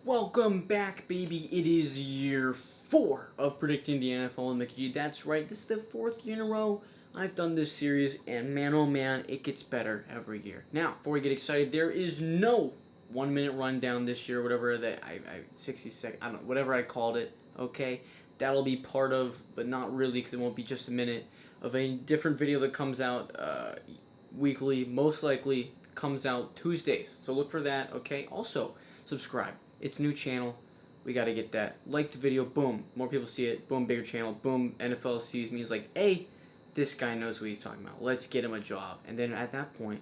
Welcome back, baby. It is year 4 of predicting the NFL and Mickey. That's right, this is the 4th year in a row I've done this series, and man oh man, it gets better every year. Now, before we get excited, there is no 1 minute rundown this year, whatever that 60 seconds, I don't know, whatever I called it, okay? That'll be part of, but not really because it won't be just a minute, of a different video that comes out weekly, most likely comes out Tuesdays. So look for that, okay? Also, subscribe. It's a new channel. We got to get that. Like the video. Boom. More people see it. Boom. Bigger channel. Boom. NFL sees me. It's like, hey, this guy knows what he's talking about. Let's get him a job. And then at that point,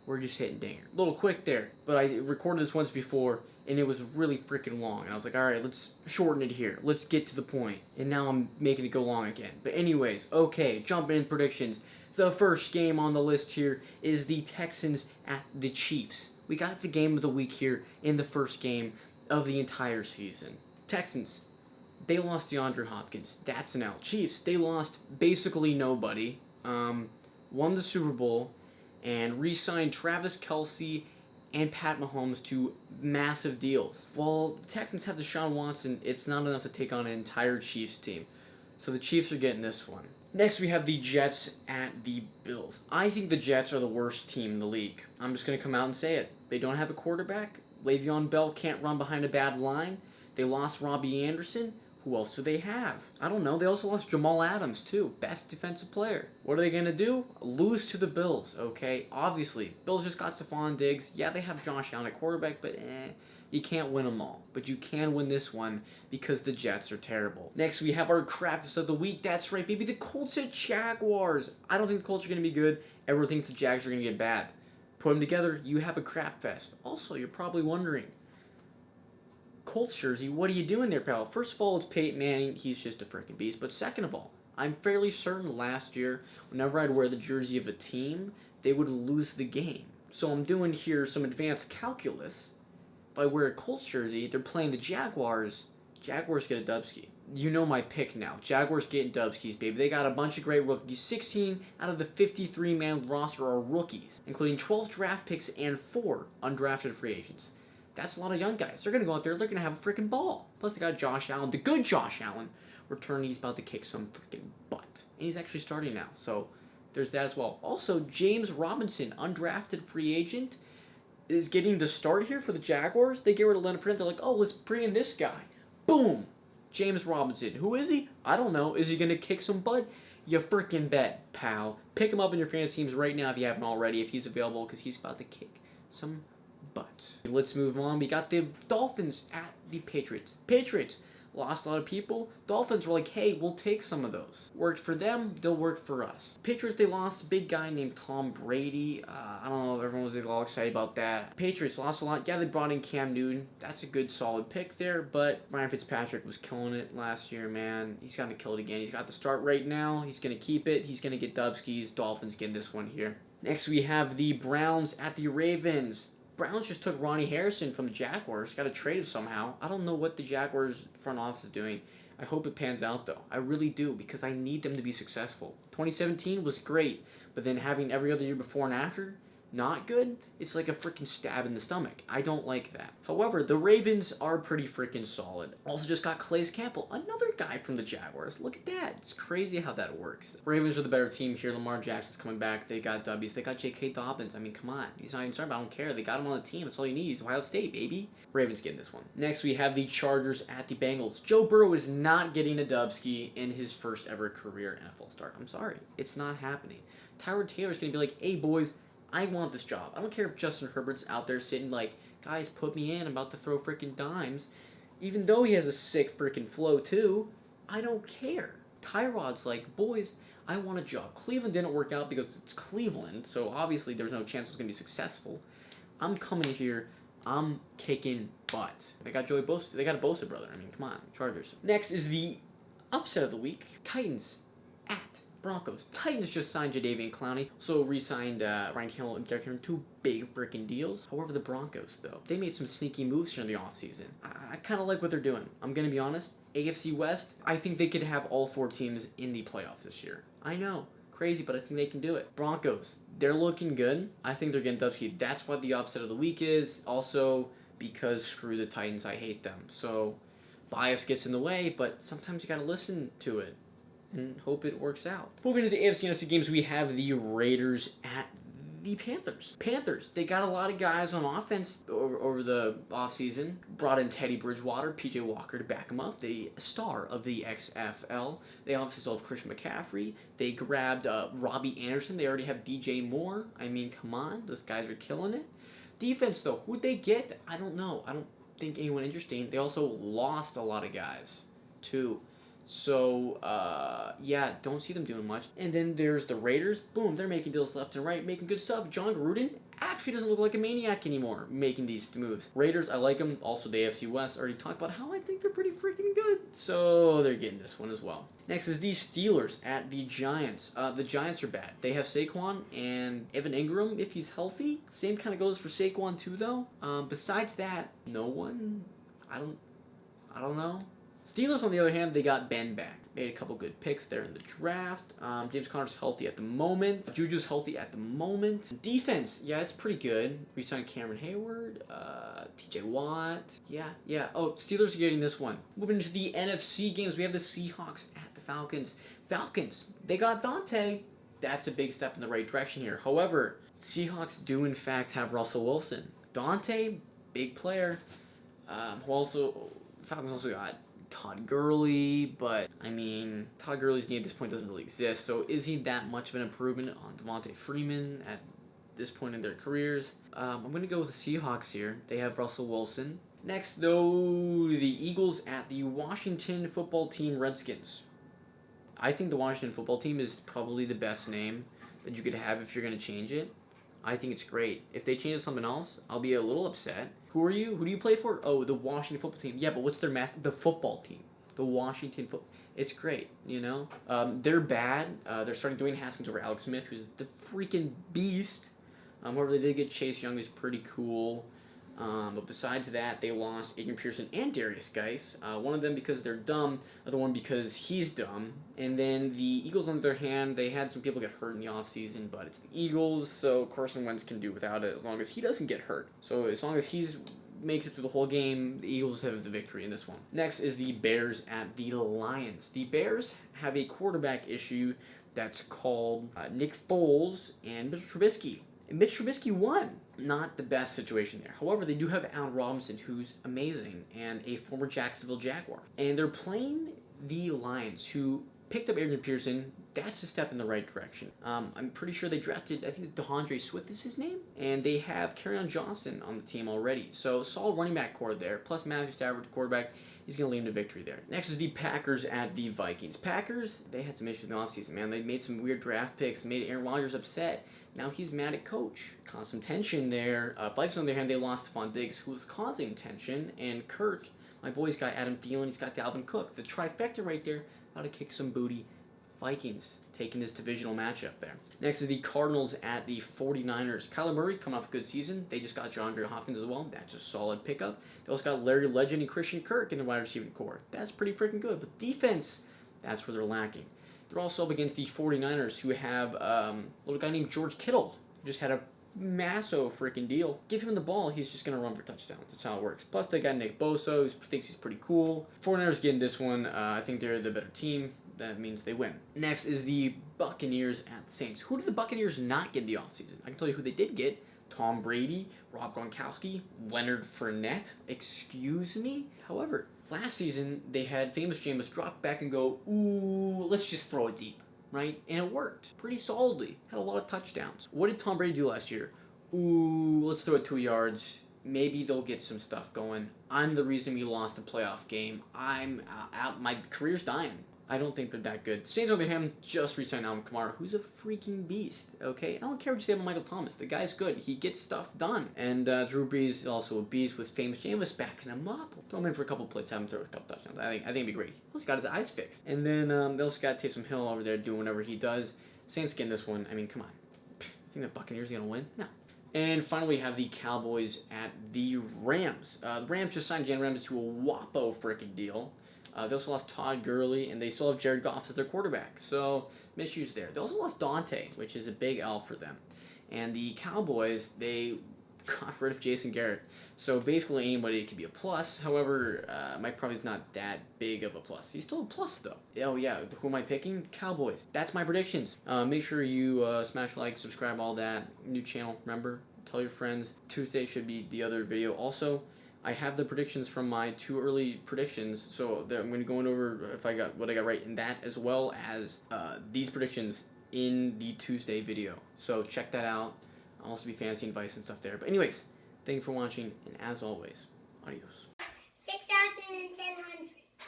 we're just hitting dinger. A little quick there. But I recorded this once before, and it was really freaking long. And I was like, all right, let's shorten it here. Let's get to the point. And now I'm making it go long again. But anyways, okay, jumping in predictions. The first game on the list here is the Texans at the Chiefs. We got the game of the week here in the first game of the entire season. Texans, they lost DeAndre Hopkins. That's an L. Chiefs, they lost basically nobody. Won the Super Bowl and re-signed Travis Kelce and Pat Mahomes to massive deals. While the Texans have Deshaun Watson, it's not enough to take on an entire Chiefs team. So the Chiefs are getting this one. Next, we have the Jets at the Bills. I think the Jets are the worst team in the league. I'm just going to come out and say it. They don't have a quarterback. Le'Veon Bell can't run behind a bad line. They lost Robbie Anderson. Who else do they have? I don't know. They also lost Jamal Adams, too. Best defensive player. What are they going to do? Lose to the Bills, okay? Obviously, Bills just got Stephon Diggs. Yeah, they have Josh Allen at quarterback, but you can't win them all. But you can win this one because the Jets are terrible. Next, we have our crapfest of the week. That's right, baby. The Colts at Jaguars. I don't think the Colts are going to be good. Everyone thinks the Jags are going to get bad. Put them together, you have a crap fest. Also, you're probably wondering, Colts jersey, what are you doing there, pal? First of all, it's Peyton Manning. He's just a freaking beast. But second of all, I'm fairly certain last year, whenever I'd wear the jersey of a team, they would lose the game. So I'm doing here some advanced calculus. If I wear a Colts jersey, they're playing the Jaguars. Jaguars get a dubski. You know my pick now. Jaguars getting dubskis, baby. They got a bunch of great rookies. 16 out of the 53-man roster are rookies, including 12 draft picks and 4 undrafted free agents. That's a lot of young guys. They're going to go out there. They're going to have a freaking ball. Plus, they got Josh Allen, the good Josh Allen, returning. He's about to kick some freaking butt. And he's actually starting now. So there's that as well. Also, James Robinson, undrafted free agent, is getting the start here for the Jaguars. They get rid of Leonard Fournette. They're like, oh, let's bring in this guy. Boom. James Robinson. Who is he? I don't know. Is he going to kick some butt? You freaking bet, pal. Pick him up in your fantasy teams right now if you haven't already, if he's available, because he's about to kick some butt. Let's move on. We got the Dolphins at the Patriots. Patriots lost a lot of people. Dolphins were like, hey, we'll take some of those. Worked for them, they'll work for us. Patriots, they lost a big guy named Tom Brady. I don't know if everyone was all excited about that. Patriots lost a lot. Yeah, they brought in Cam Newton. That's a good, solid pick there, but Ryan Fitzpatrick was killing it last year, man. He's got to kill it again. He's got the start right now. He's going to keep it. He's going to get dubskis. Dolphins getting this one here. Next, we have the Browns at the Ravens. Browns just took Ronnie Harrison from the Jaguars. Got to trade him somehow. I don't know what the Jaguars front office is doing. I hope it pans out, though. I really do, because I need them to be successful. 2017 was great, but then having every other year before and after not good, it's like a freaking stab in the stomach. I don't like that. However, the Ravens are pretty freaking solid. Also just got Calais Campbell, another guy from the Jaguars. Look at that. It's crazy how that works. Ravens are the better team here. Lamar Jackson's coming back. They got W's. They got J.K. Dobbins. I mean, come on. He's not even starting, but I don't care. They got him on the team. That's all you need. He's Ohio State, baby. Ravens getting this one. Next, we have the Chargers at the Bengals. Joe Burrow is not getting a dubski in his first ever career NFL start. I'm sorry. It's not happening. Tyrod Taylor's going to be like, hey, boys, I want this job. I don't care if Justin Herbert's out there sitting like, guys, put me in. I'm about to throw freaking dimes. Even though he has a sick freaking flow too, I don't care. Tyrod's like, boys, I want a job. Cleveland didn't work out because it's Cleveland, so obviously there's no chance it's going to be successful. I'm coming here. I'm kicking butt. They got Joey Bosa. They got a Bosa brother. I mean, come on, Chargers. Next is the upset of the week. Titans at Broncos. Titans just signed Jadeveon Clowney, so re-signed Ryan Tannehill and Derrick Henry, 2 big freaking deals. However, the Broncos, though, they made some sneaky moves here in the offseason. I kind of like what they're doing. I'm going to be honest. AFC West, I think they could have all 4 teams in the playoffs this year. I know. Crazy, but I think they can do it. Broncos, they're looking good. I think they're getting dubsky. That's what the upset of the week is. Also, because screw the Titans, I hate them. So bias gets in the way, but sometimes you got to listen to it and hope it works out. Moving to the AFC NFC games, we have the Raiders at the Panthers. Panthers, they got a lot of guys on offense over the offseason. Brought in Teddy Bridgewater, PJ Walker to back him up, the star of the XFL. They obviously still have Christian McCaffrey. They grabbed Robbie Anderson. They already have DJ Moore. I mean, come on, those guys are killing it. Defense, though, who'd they get? I don't know. I don't think anyone interesting. They also lost a lot of guys, too. So, yeah, don't see them doing much. And then there's the Raiders. Boom, they're making deals left and right, making good stuff. John Gruden actually doesn't look like a maniac anymore making these moves. Raiders, I like them. Also, the AFC West. I already talked about how I think they're pretty freaking good. So, they're getting this one as well. Next is the Steelers at the Giants. The Giants are bad. They have Saquon and Evan Ingram if he's healthy. Same kind of goes for Saquon too, though. Besides that, no one. I don't know. Steelers, on the other hand, they got Ben back. Made a couple good picks there in the draft. James Conner's healthy at the moment. Juju's healthy at the moment. Defense, yeah, it's pretty good. Re-signed Cameron Hayward, TJ Watt. Yeah. Oh, Steelers are getting this one. Moving into the NFC games, we have the Seahawks at the Falcons. Falcons, they got Dante. That's a big step in the right direction here. However, Seahawks do in fact have Russell Wilson. Dante, big player. Falcons also got Todd Gurley, but I mean, Todd Gurley's knee at this point doesn't really exist. So is he that much of an improvement on Devontae Freeman at this point in their careers? I'm going to go with the Seahawks here. They have Russell Wilson. Next, though, the Eagles at the Washington Football Team Redskins. I think the Washington Football Team is probably the best name that you could have if you're going to change it. I think it's great. If they change it to something else, I'll be a little upset. Who are you? Who do you play for? Oh, the Washington Football Team. Yeah, but what's their mascot? The football team. The Washington Football. It's great, you know? They're bad. They're starting Dwayne Haskins over Alex Smith, who's the freaking beast. However, they did get Chase Young, who's pretty cool. But besides that, they lost Adrian Pearson and Darius Geis. One of them because they're dumb, the other one because he's dumb. And then the Eagles, on the other hand, they had some people get hurt in the offseason, but it's the Eagles, so Carson Wentz can do without it as long as he doesn't get hurt. So as long as he's makes it through the whole game, the Eagles have the victory in this one. Next is the Bears at the Lions. The Bears have a quarterback issue that's called Nick Foles and Mitch Trubisky. And Mitch Trubisky won. Not the best situation there. However, they do have Allen Robinson, who's amazing, and a former Jacksonville Jaguar. And they're playing the Lions, who picked up Adrian Pearson. That's a step in the right direction. I'm pretty sure they drafted, I think DeAndre Swift is his name, and they have Kerryon Johnson on the team already. So solid running back core there, plus Matthew Stafford, quarterback. He's going to lead them to victory there. Next is the Packers at the Vikings. Packers, they had some issues in the offseason, man. They made some weird draft picks, made Aaron Rodgers upset. Now he's mad at coach. Caused some tension there. Vikings, on the other hand, they lost Stephon Diggs, who was causing tension. And Kirk, my boy's got Adam Thielen, he's got Dalvin Cook. The trifecta right there, about to kick some booty. Vikings taking this divisional matchup there. Next is the Cardinals at the 49ers. Kyler Murray coming off a good season. They just got DeAndre Hopkins as well. That's a solid pickup. They also got Larry Legend and Christian Kirk in the wide receiving core. That's pretty freaking good. But defense, that's where they're lacking. They're also up against the 49ers, who have a little guy named George Kittle, who just had a massive freaking deal. Give him the ball, he's just going to run for touchdowns. That's how it works. Plus, they got Nick Bosa, who thinks he's pretty cool. 49ers getting this one. I think they're the better team. That means they win. Next is the Buccaneers at the Saints. Who did the Buccaneers not get in the offseason? I can tell you who they did get. Tom Brady, Rob Gronkowski, Leonard Fournette. Excuse me? However, last season, they had famous Jameis drop back and go, ooh, let's just throw it deep, right? And it worked pretty solidly. Had a lot of touchdowns. What did Tom Brady do last year? Ooh, let's throw it 2 yards. Maybe they'll get some stuff going. I'm the reason we lost the playoff game. I'm out. My career's dying. I don't think they're that good. Saints, on the other hand, just re-signed Alvin Kamara, who's a freaking beast, okay? I don't care what you say about Michael Thomas. The guy's good. He gets stuff done. And Drew Brees is also a beast with famous Jameis backing him up. Throw him in for a couple plays, have him throw a couple touchdowns. I think it'd be great. He also got his eyes fixed. And then they also got Taysom Hill over there doing whatever he does. Saints getting this one. I mean, come on. I think the Buccaneers are going to win? No. And finally, we have the Cowboys at the Rams. The Rams just signed Jalen Ramsey to a whoppo freaking deal. They also lost Todd Gurley, and they still have Jared Goff as their quarterback. So, issues there. They also lost Dante, which is a big L for them. And the Cowboys, they got rid of Jason Garrett. So basically anybody can be a plus. However, Mike Provy's not that big of a plus. He's still a plus though. Oh yeah, who am I picking? Cowboys. That's my predictions. Make sure you smash like, subscribe, all that. New channel, remember? Tell your friends. Tuesday should be the other video. Also, I have the predictions from my 2 early predictions, so I'm going to go over if I got what I got right in that, as well as these predictions in the Tuesday video. So check that out. I'll also be fantasy advice and stuff there. But anyways, thank you for watching, and as always, adios.